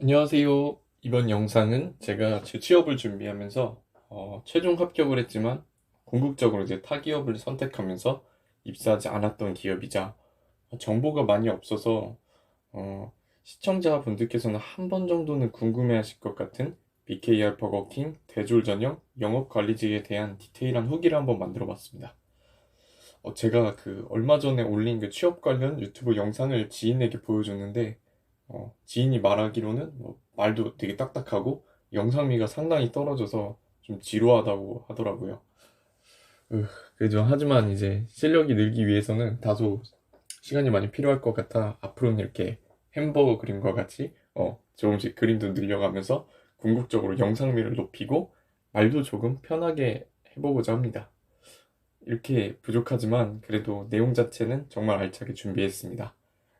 안녕하세요. 이번 영상은 제가 제 취업을 준비하면서 최종 합격을 했지만 궁극적으로 이제 타 기업을 선택하면서 입사하지 않았던 기업이자 정보가 많이 없어서 시청자분들께서는 한 번 정도는 궁금해하실 것 같은 BKR 버거킹 대졸 전형 영업관리직에 대한 디테일한 후기를 한번 만들어 봤습니다. 제가 그 얼마 전에 올린 그 취업 관련 유튜브 영상을 지인에게 보여줬는데 지인이 말하기로는 말도 되게 딱딱하고 영상미가 상당히 떨어져서 좀 지루하다고 하더라고요. 으, 그죠. 하지만 이제 실력이 늘기 위해서는 다소 시간이 많이 필요할 것 같아 앞으로는 이렇게 햄버거 그림과 같이 조금씩 그림도 늘려가면서 궁극적으로 영상미를 높이고 말도 조금 편하게 해보고자 합니다. 이렇게 부족하지만 그래도 내용 자체는 정말 알차게 준비했습니다.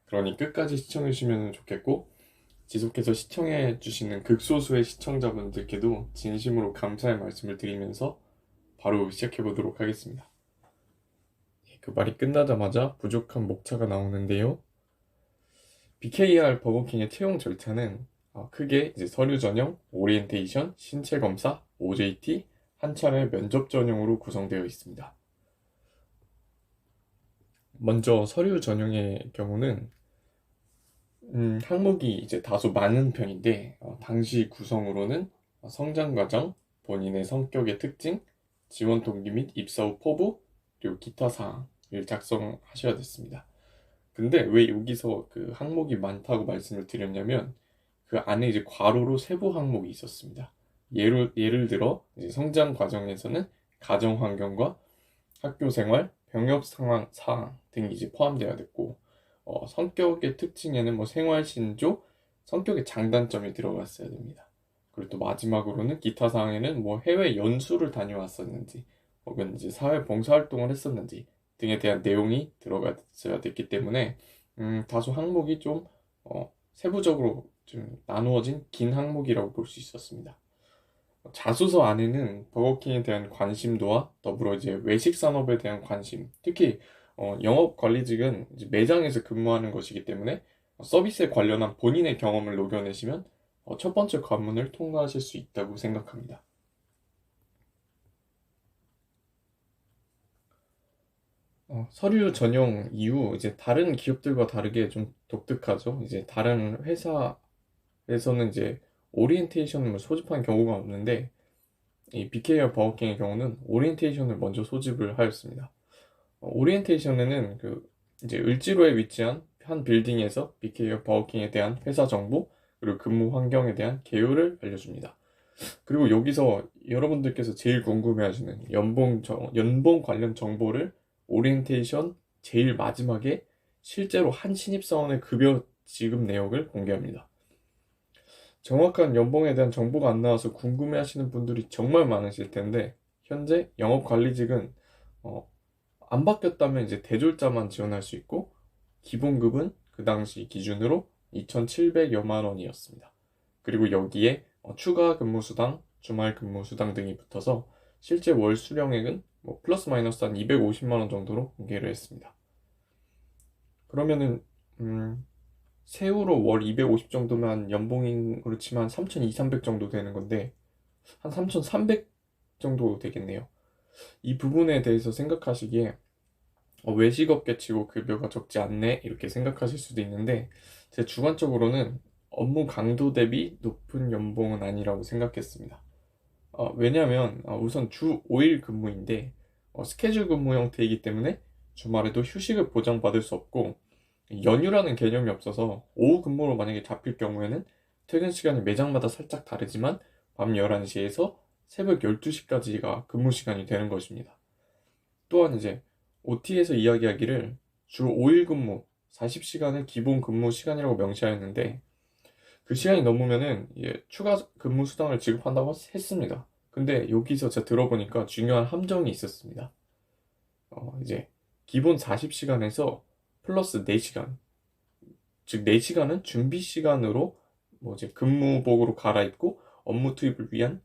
그러니 끝까지 시청해주시면 좋겠고 지속해서 시청해주시는 극소수의 시청자분들께도 진심으로 감사의 말씀을 드리면서 바로 시작해보도록 하겠습니다. 그 말이 끝나자마자 부족한 목차가 나오는데요. BKR 버거킹의 채용 절차는 크게 이제 서류 전형, 오리엔테이션, 신체 검사, OJT, 한 차례 면접 전형으로 구성되어 있습니다. 먼저 서류 전형의 경우는 항목이 이제 다소 많은 편인데 당시 구성으로는 성장 과정, 본인의 성격의 특징, 지원 동기 및 입사 후 포부, 그리고 기타 사항을 작성하셔야 됐습니다. 근데 왜 여기서 그 항목이 많다고 말씀을 드렸냐면 그 안에 이제 괄호로 세부 항목이 있었습니다. 예를 들어 이제 성장 과정에서는 가정 환경과 학교 생활, 병역 상황 사항 등이 이제 포함되어야 됐고 성격의 특징에는 뭐 생활 신조, 성격의 장단점이 들어갔어야 됩니다. 그리고 또 마지막으로는 기타 사항에는 뭐 해외 연수를 다녀왔었는지 혹은 이제 사회 봉사활동을 했었는지 등에 대한 내용이 들어갔어야 됐기 때문에 다소 항목이 좀 세부적으로 좀 나누어진 긴 항목이라고 볼 수 있었습니다. 자소서 안에는 버거킹에 대한 관심도와 더불어 이제 외식 산업에 대한 관심, 특히 영업 관리직은 이제 매장에서 근무하는 것이기 때문에 서비스에 관련한 본인의 경험을 녹여내시면 첫 번째 관문을 통과하실 수 있다고 생각합니다. 서류 전형 이후 이제 다른 기업들과 다르게 좀 독특하죠. 이제 다른 회사에서는 이제 오리엔테이션을 소집한 경우가 없는데 이 BKR 버거킹의 경우는 오리엔테이션을 먼저 소집을 하였습니다. 오리엔테이션에는 그 이제 을지로에 위치한 한 빌딩에서 BKR 버거킹에 대한 회사 정보 그리고 근무 환경에 대한 개요를 알려줍니다. 그리고 여기서 여러분들께서 제일 궁금해하시는 연봉 관련 정보를 오리엔테이션 제일 마지막에 실제로 한 신입사원의 급여 지급 내역을 공개합니다. 정확한 연봉에 대한 정보가 안 나와서 궁금해하시는 분들이 정말 많으실 텐데 현재 영업관리직은 안 바뀌었다면 이제 대졸자만 지원할 수 있고 기본급은 그 당시 기준으로 2,700여만 원이었습니다. 그리고 여기에 추가 근무 수당, 주말 근무 수당 등이 붙어서 실제 월 수령액은 뭐 플러스 마이너스 한 250만 원 정도로 공개를 했습니다. 그러면은 세후로 월 250 정도면 연봉으로 치면 3,200, 300 정도 되는 건데 한 3,300 정도 되겠네요. 이 부분에 대해서 생각하시기에 외식업계 치고 급여가 적지 않네 이렇게 생각하실 수도 있는데 제 주관적으로는 업무 강도 대비 높은 연봉은 아니라고 생각했습니다. 왜냐하면 우선 주 5일 근무인데 스케줄 근무 형태이기 때문에 주말에도 휴식을 보장받을 수 없고 연휴라는 개념이 없어서 오후 근무로 만약에 잡힐 경우에는 퇴근 시간이 매장마다 살짝 다르지만 밤 11시에서 새벽 12시까지가 근무 시간이 되는 것입니다. 또한 이제 OT에서 이야기하기를 주 5일 근무 40시간을 기본 근무 시간이라고 명시하였는데 그 시간이 넘으면은 추가 근무 수당을 지급한다고 했습니다. 근데 여기서 제가 들어보니까 중요한 함정이 있었습니다. 이제 기본 40시간에서 플러스 4시간, 즉 4시간은 준비 시간으로 뭐 이제 근무복으로 갈아입고 업무 투입을 위한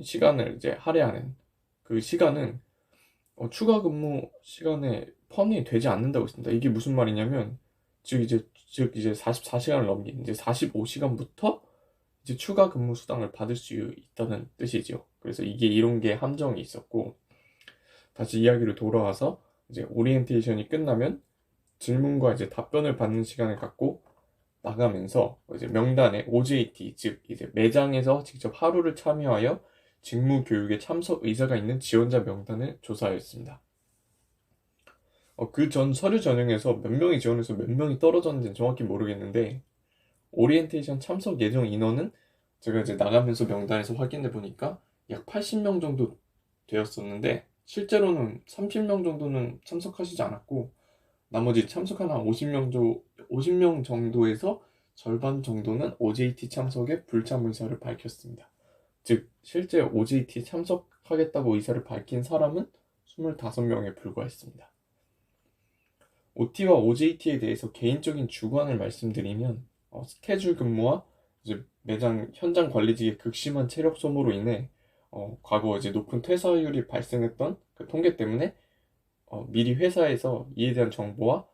시간을 이제 할애하는 그 시간은 추가 근무 시간에 포함이 되지 않는다고 했습니다. 이게 무슨 말이냐면 즉 이제 44시간을 넘긴 이제 45시간부터 이제 추가 근무 수당을 받을 수 있다는 뜻이죠. 그래서 이게 이런 게 함정이 있었고, 다시 이야기로 돌아와서 이제 오리엔테이션이 끝나면 질문과 이제 답변을 받는 시간을 갖고 나가면서 이제 명단에 OJT, 즉 이제 매장에서 직접 하루를 참여하여 직무 교육에 참석 의사가 있는 지원자 명단을 조사하였습니다. 그 전 서류 전형에서 몇 명이 지원해서 몇 명이 떨어졌는지는 정확히 모르겠는데, 오리엔테이션 참석 예정 인원은 제가 이제 나가면서 명단에서 확인해 보니까 약 80명 정도 되었었는데, 실제로는 30명 정도는 참석하시지 않았고, 나머지 참석한 한 50명 정도에서 절반 정도는 OJT 참석에 불참 의사를 밝혔습니다. 즉, 실제 OJT 참석하겠다고 의사를 밝힌 사람은 25명에 불과했습니다. OT와 OJT에 대해서 개인적인 주관을 말씀드리면, 스케줄 근무와 이제 매장 현장 관리직의 극심한 체력 소모로 인해 과거 이제 높은 퇴사율이 발생했던 그 통계 때문에 미리 회사에서 이에 대한 정보와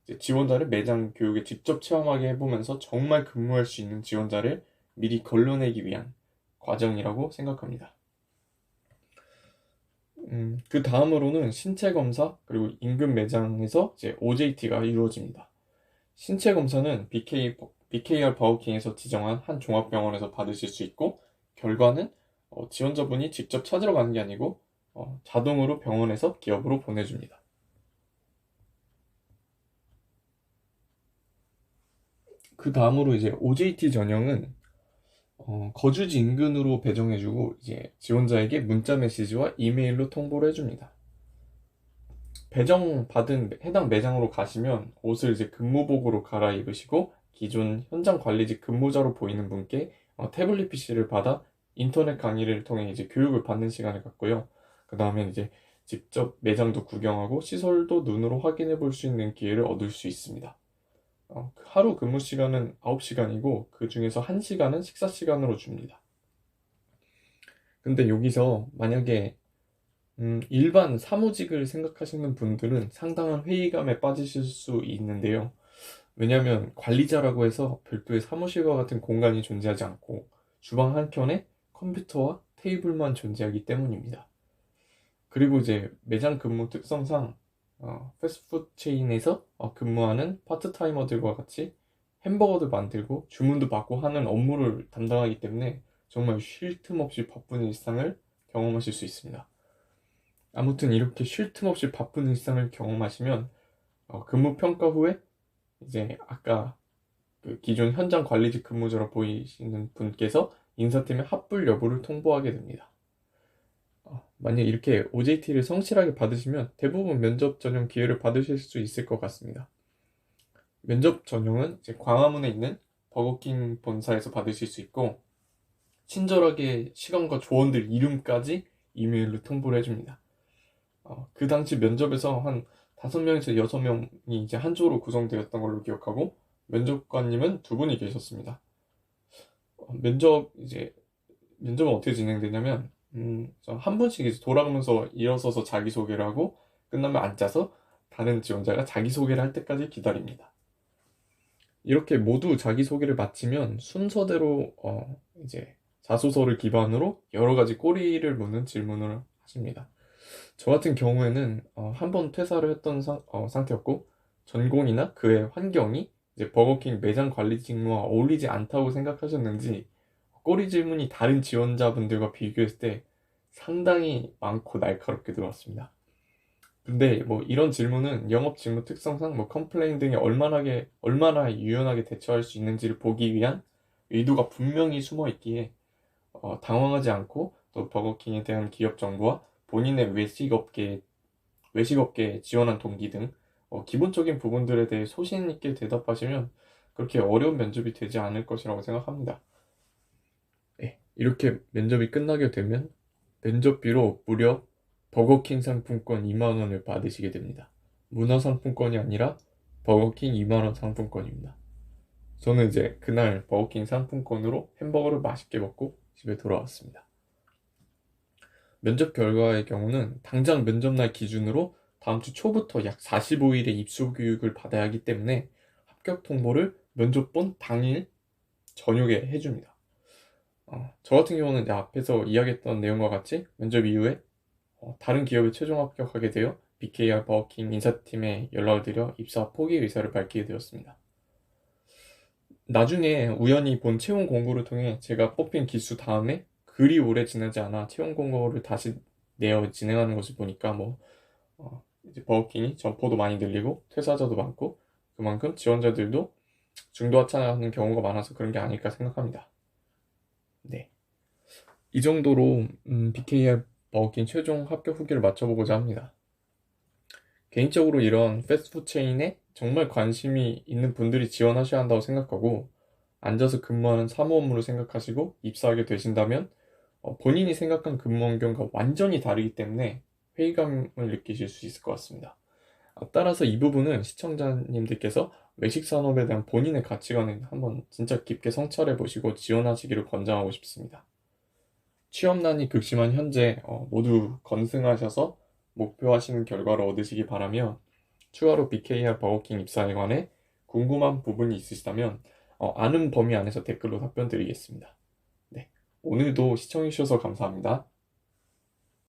이제 지원자를 매장 교육에 직접 체험하게 해보면서 정말 근무할 수 있는 지원자를 미리 걸러내기 위한 과정이라고 생각합니다. 그 다음으로는 신체 검사 그리고 인근 매장에서 이제 OJT가 이루어집니다. 신체 검사는 BKR 버거킹에서 지정한 한 종합병원에서 받으실 수 있고, 결과는 지원자분이 직접 찾으러 가는 게 아니고 자동으로 병원에서 기업으로 보내줍니다. 그 다음으로 이제 OJT 전형은 거주지 인근으로 배정해주고 이제 지원자에게 문자 메시지와 이메일로 통보를 해줍니다. 배정받은 해당 매장으로 가시면 옷을 이제 근무복으로 갈아입으시고 기존 현장 관리직 근무자로 보이는 분께 태블릿 PC를 받아 인터넷 강의를 통해 이제 교육을 받는 시간을 갖고요. 그 다음에 이제 직접 매장도 구경하고 시설도 눈으로 확인해 볼 수 있는 기회를 얻을 수 있습니다. 하루 근무 시간은 9시간이고 그 중에서 1시간은 식사 시간으로 줍니다. 근데 여기서 만약에 일반 사무직을 생각하시는 분들은 상당한 회의감에 빠지실 수 있는데요. 왜냐하면 관리자라고 해서 별도의 사무실과 같은 공간이 존재하지 않고 주방 한켠에 컴퓨터와 테이블만 존재하기 때문입니다. 그리고 이제 매장 근무 특성상 패스트푸드 체인에서 근무하는 파트타이머들과 같이 햄버거도 만들고 주문도 받고 하는 업무를 담당하기 때문에 정말 쉴 틈 없이 바쁜 일상을 경험하실 수 있습니다. 아무튼 이렇게 쉴 틈 없이 바쁜 일상을 경험하시면 근무 평가 후에 이제 아까 그 기존 현장 관리직 근무자로 보이시는 분께서 인사팀에 합불 여부를 통보하게 됩니다. 만약 이렇게 OJT를 성실하게 받으시면 대부분 면접 전형 기회를 받으실 수 있을 것 같습니다. 면접 전형은 이제 광화문에 있는 버거킹 본사에서 받으실 수 있고, 친절하게 시간과 조언들 이름까지 이메일로 통보를 해줍니다. 그 당시 면접에서 한 5명에서 6명이 이제 한 조로 구성되었던 걸로 기억하고, 면접관님은 2분이 계셨습니다. 면접은 어떻게 진행되냐면, 한 분씩 이제 돌아가면서 일어서서 자기소개를 하고, 끝나면 앉아서 다른 지원자가 자기소개를 할 때까지 기다립니다. 이렇게 모두 자기소개를 마치면 순서대로 이제 자소서를 기반으로 여러 가지 꼬리를 무는 질문을 하십니다. 저 같은 경우에는 한 번 퇴사를 했던 상태였고, 전공이나 그의 환경이 이제 버거킹 매장 관리 직무와 어울리지 않다고 생각하셨는지 꼬리 질문이 다른 지원자분들과 비교했을 때 상당히 많고 날카롭게 들어왔습니다. 근데 뭐 이런 질문은 영업 직무 특성상 뭐 컴플레인 등에 얼마나 유연하게 대처할 수 있는지를 보기 위한 의도가 분명히 숨어 있기에 당황하지 않고 또 버거킹에 대한 기업 정보와 본인의 외식업계에 지원한 동기 등 기본적인 부분들에 대해 소신 있게 대답하시면 그렇게 어려운 면접이 되지 않을 것이라고 생각합니다. 네, 이렇게 면접이 끝나게 되면 면접비로 무려 버거킹 상품권 2만원을 받으시게 됩니다. 문화상품권이 아니라 버거킹 2만원 상품권입니다. 저는 이제 그날 버거킹 상품권으로 햄버거를 맛있게 먹고 집에 돌아왔습니다. 면접 결과의 경우는 당장 면접날 기준으로 다음 주 초부터 약 45일의 입소 교육을 받아야 하기 때문에 합격 통보를 면접 본 당일 저녁에 해줍니다. 저 같은 경우는 앞에서 이야기했던 내용과 같이 면접 이후에 다른 기업에 최종 합격하게 되어 BKR 버거킹 인사팀에 연락을 드려 입사 포기 의사를 밝히게 되었습니다. 나중에 우연히 본 채용 공고를 통해 제가 뽑힌 기수 다음에 그리 오래 지나지 않아 채용 공고를 다시 내어 진행하는 것을 보니까 이제 버거킹이 점포도 많이 늘리고 퇴사자도 많고 그만큼 지원자들도 중도 하차하는 경우가 많아서 그런 게 아닐까 생각합니다. 네. 이 정도로 BKR 버거킹 최종 합격 후기를 맞춰보고자 합니다. 개인적으로 이런 패스트푸드 체인에 정말 관심이 있는 분들이 지원하셔야 한다고 생각하고 앉아서 근무하는 사무 업무를 생각하시고 입사하게 되신다면 본인이 생각한 근무 환경과 완전히 다르기 때문에 회의감을 느끼실 수 있을 것 같습니다. 따라서 이 부분은 시청자님들께서 외식 산업에 대한 본인의 가치관을 한번 진짜 깊게 성찰해 보시고 지원하시기를 권장하고 싶습니다. 취업난이 극심한 현재 모두 건승하셔서 목표하시는 결과를 얻으시기 바라며 추가로 BKR 버거킹 입사에 관해 궁금한 부분이 있으시다면 아는 범위 안에서 댓글로 답변 드리겠습니다. 네, 오늘도 시청해주셔서 감사합니다.